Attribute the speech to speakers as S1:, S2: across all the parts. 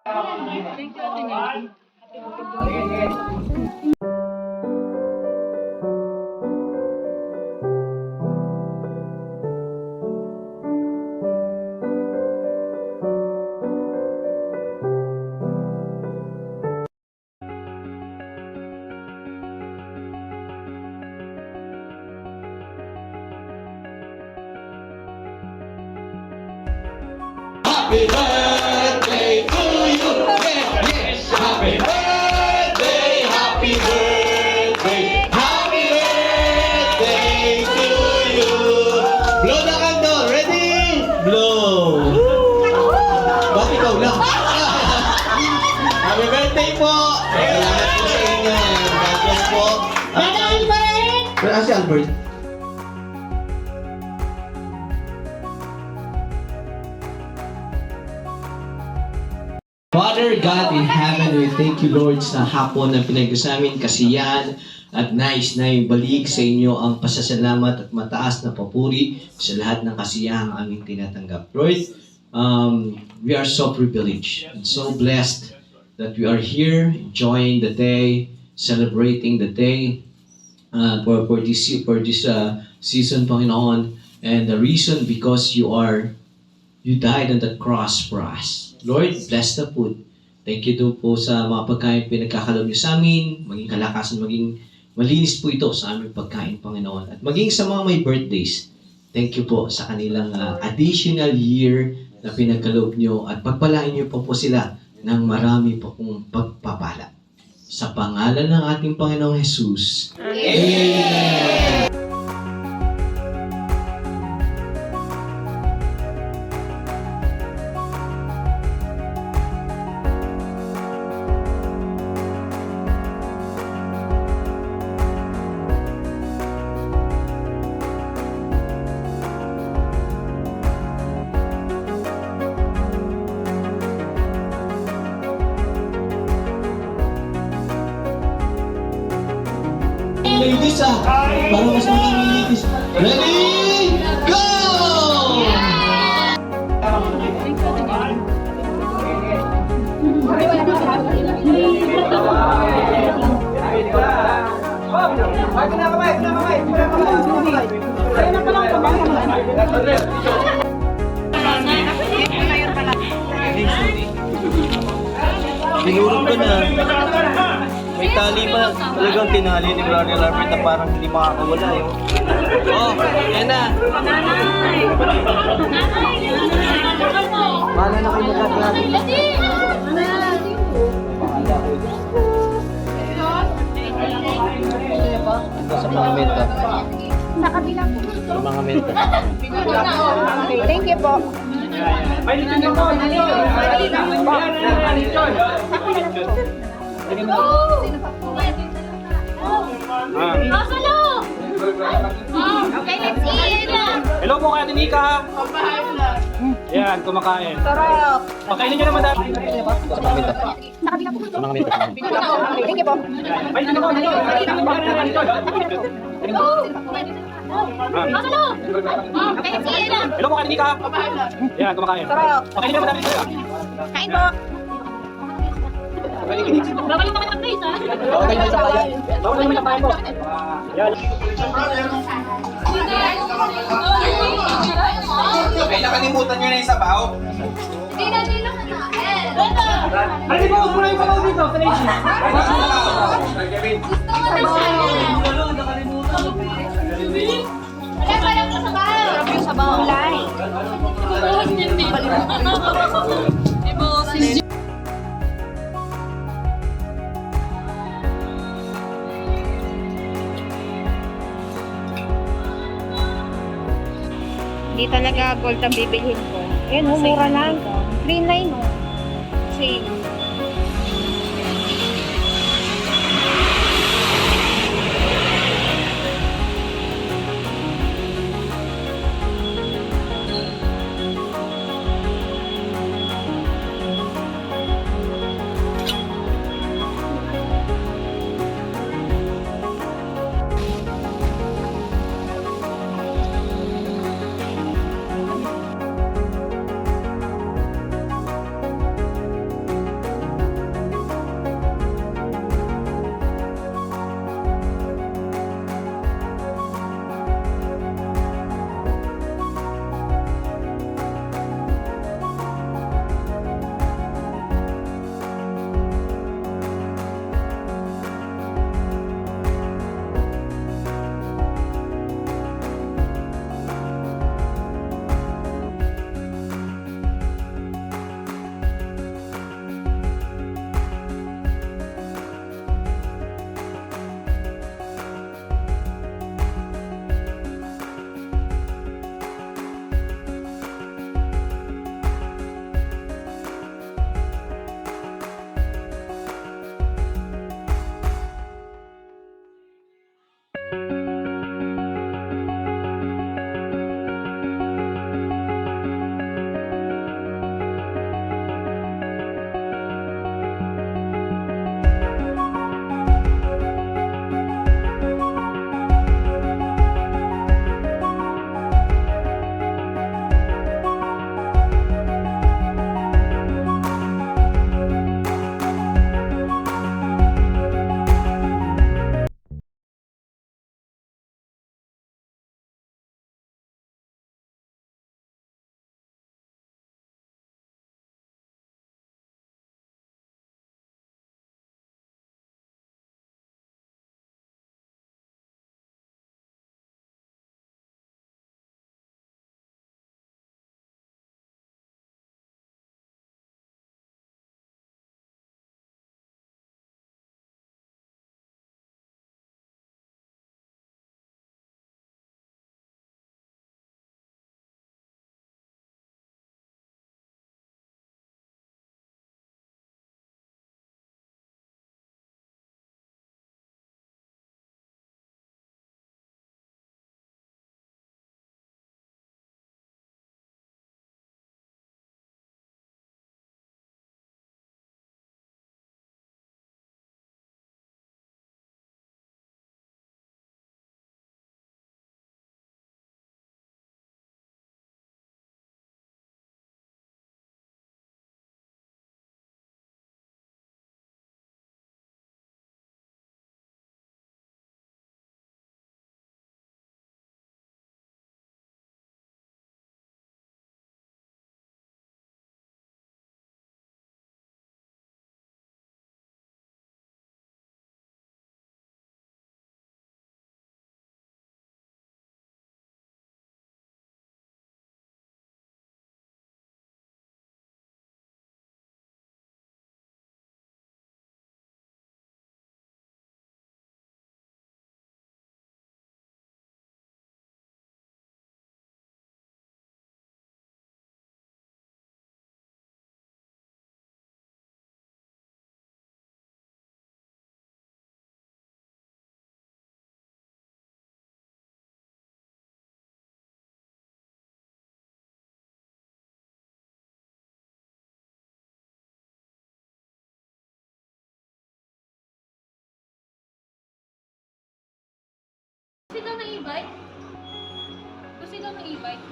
S1: Happy birthday to you. Yes, yes. Happy birthday, happy birthday, happy birthday to you. Blow the candle. Ready? Blow. Ba't ikaw lang? Happy birthday po. Salamat po sa inyo. God bless po. Albert! Si Albert? Father God in heaven, we thank you Lord sa hapon na pinag-asamin, kasiyahan at nais na ibalik sa inyo ang pasasalamat at mataas na papuri sa lahat ng kasiyahang aming tinatanggap. Lord, we are so privileged and so blessed that we are here enjoying the day, celebrating the day for this season, Panginoon. And the reason because you died on the cross for us. Lord, bless the food. Thank you do po sa mga pagkain pinagkakalob niyo sa amin, maging kalakasan, maging malinis po ito sa aming pagkain, Panginoon. At maging sa mga may birthdays, thank you po sa kanilang additional year na pinagkalob niyo at pagpalain niyo po sila ng marami po pong pagpapala. Sa pangalan ng ating Panginoong Jesus. Amen! Ladies para mas maraming ladies. Ready? Go!
S2: Sinurog ko na. May tali pa. Talagang tinali ni Brother Albert na parang hindi makakawala eh. Oh, yan na. Paano na kayo magkakaroon? Ito sa mga menta.
S3: Sa kabila po.
S2: Sa mga menta.
S3: Thank you po. Okay, let's eat.
S4: Hello po kay Ate Mika. Yan, kumakain.
S3: Sarap.
S4: Pakainin nyo naman dati.
S2: Sa mga menta.
S3: Sa kabila po.
S2: Sa mga menta.
S3: Thank you po. Okay, let's eat.
S4: Hello po kay Ate Mika. Yan, kumakain.
S3: Sarap.
S4: Pakainin nyo naman dati.
S3: Kain po. Babalik naman ang place, ha?
S2: Okay na sa bayan.
S4: Bawal naman yung kain po. Yan.
S5: Okay, nakalimutan nyo na yung sabaw.
S3: Dino ka na.
S4: Ay, di ba? Huwag mo na yung sabaw dito. Sa Lechi.
S3: Gusto mo na siya. Wala pa lang sa sabaw. Sarap yung sabaw. Kulay.
S6: Hindi talaga gold ang bibilhin ko. Ayan, mura lang. 3.9. Same.
S3: daw ng e-bike? Gusto daw ng e-bike?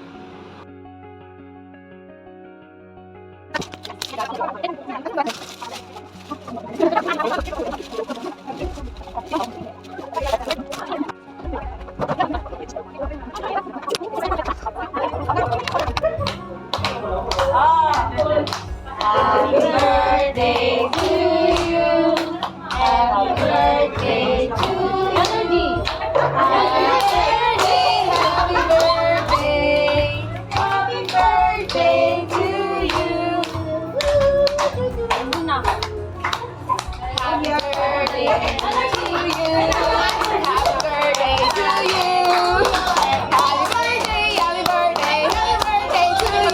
S7: Happy birthday to you. Happy birthday to you. Happy birthday, happy birthday. Happy birthday to you. Happy birthday to you. Happy birthday to you. Happy birthday, happy birthday, happy birthday to you.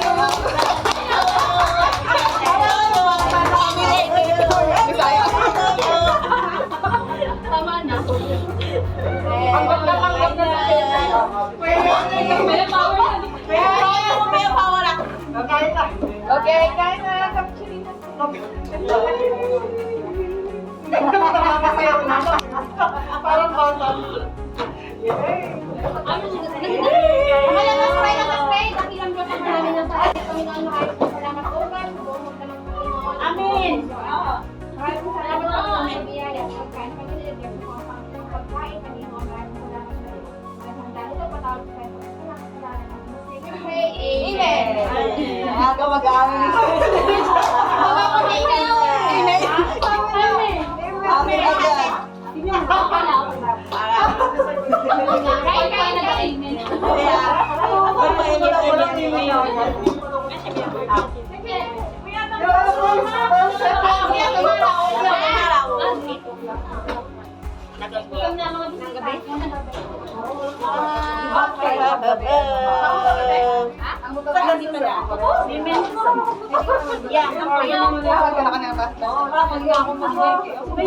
S3: Tama na.
S7: Panggap na
S3: May power na.
S7: May power na. Okay, kain na. Parang bata.
S3: Amin.
S7: Amen. Aga mag-aamin. Amen agad.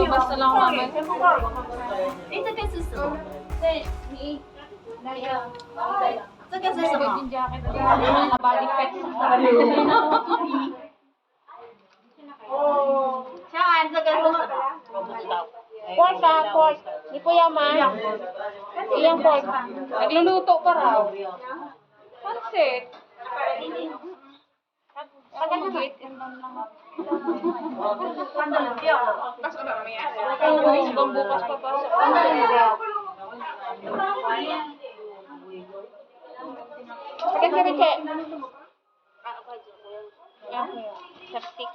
S3: Basta lang ako naman. Ito kasi so. Ni Ito kasi sa mga jacket. Na body pet sa Saan? Sa kasi
S6: Pork ah, pork. Di po yaman. Iyang pork. Nagluluto pa raw. Pansit. Pagkakit. Hanggang bukas pa pa. Pagkakit. Chopstick.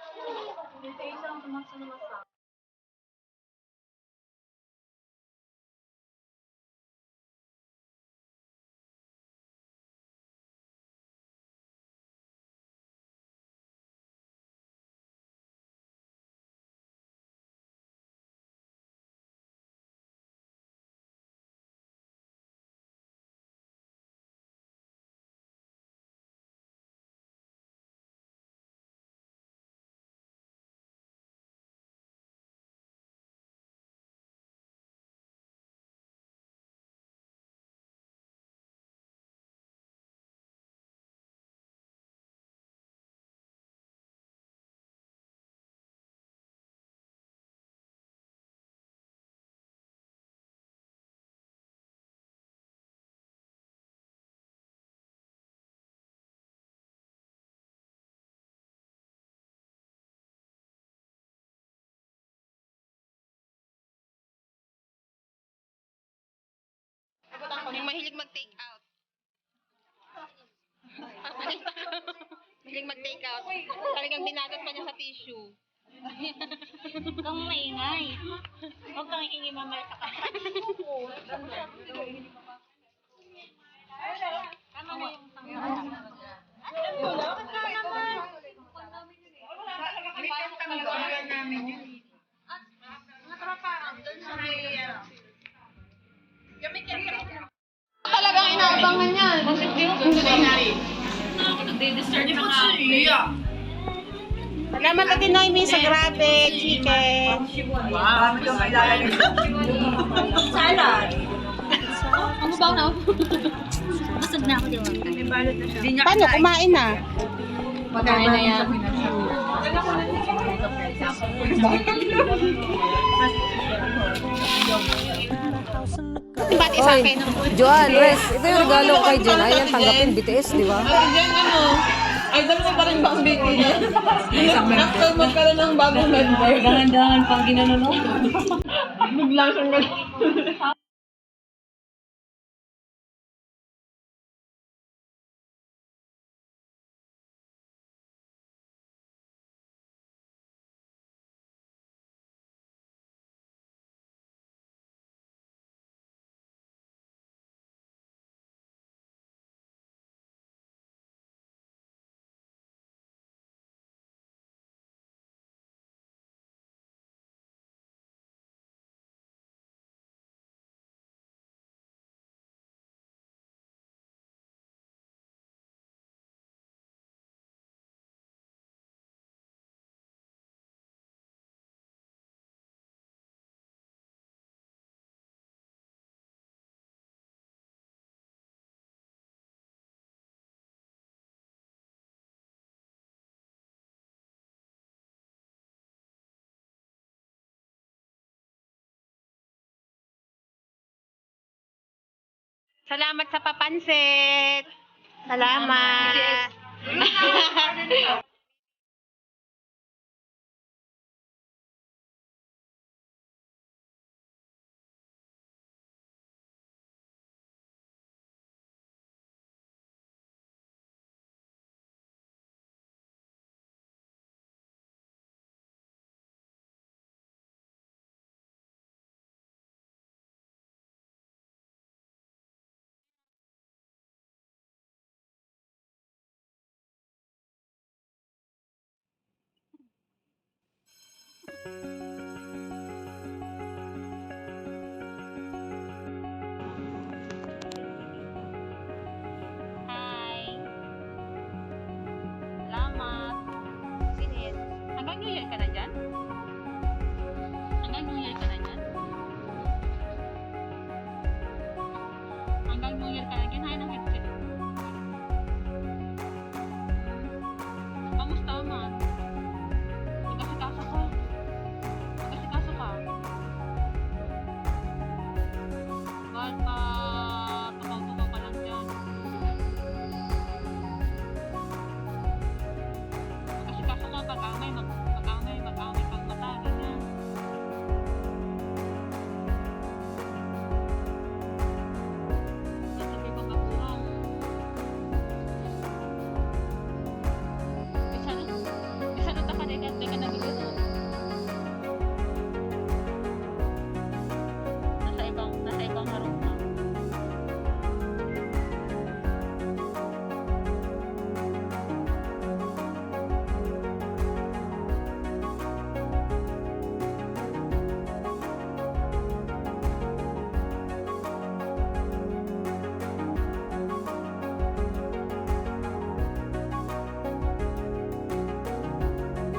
S6: Yung mahilig mag-take out. Mahilig mag-take out. Talagang binagat pa niya sa tissue.
S3: Huwag kang maingay. Huwag kang ingay mamaya sa kapatid. Tama mo yung
S7: Talagang inaabangan yan.
S6: Salamat natin Noemi sa grabe, chicken.
S3: Ano ba na? Busog na ako, di ba?
S6: Paano? Kumain na.
S3: Pagkain na yan.
S6: bati sa akin.
S8: Joan, Res, ito yung regalo ko kay Jen. Ayan, tanggapin BTS, di ba?
S4: Diyan ano, idol mo pa rin ba sa BTS? After magkaroon ng bagong member.
S6: Dahan-dahan pang ginano no.
S4: Biglang siyang
S6: Salamat sa papansit. Salamat.
S3: Hi. Salamat. Sinit. Hanggang New Year ka na dyan? Hanggang New Year ka na dyan? Hanggang New Year ka na dyan? Hay ng headset.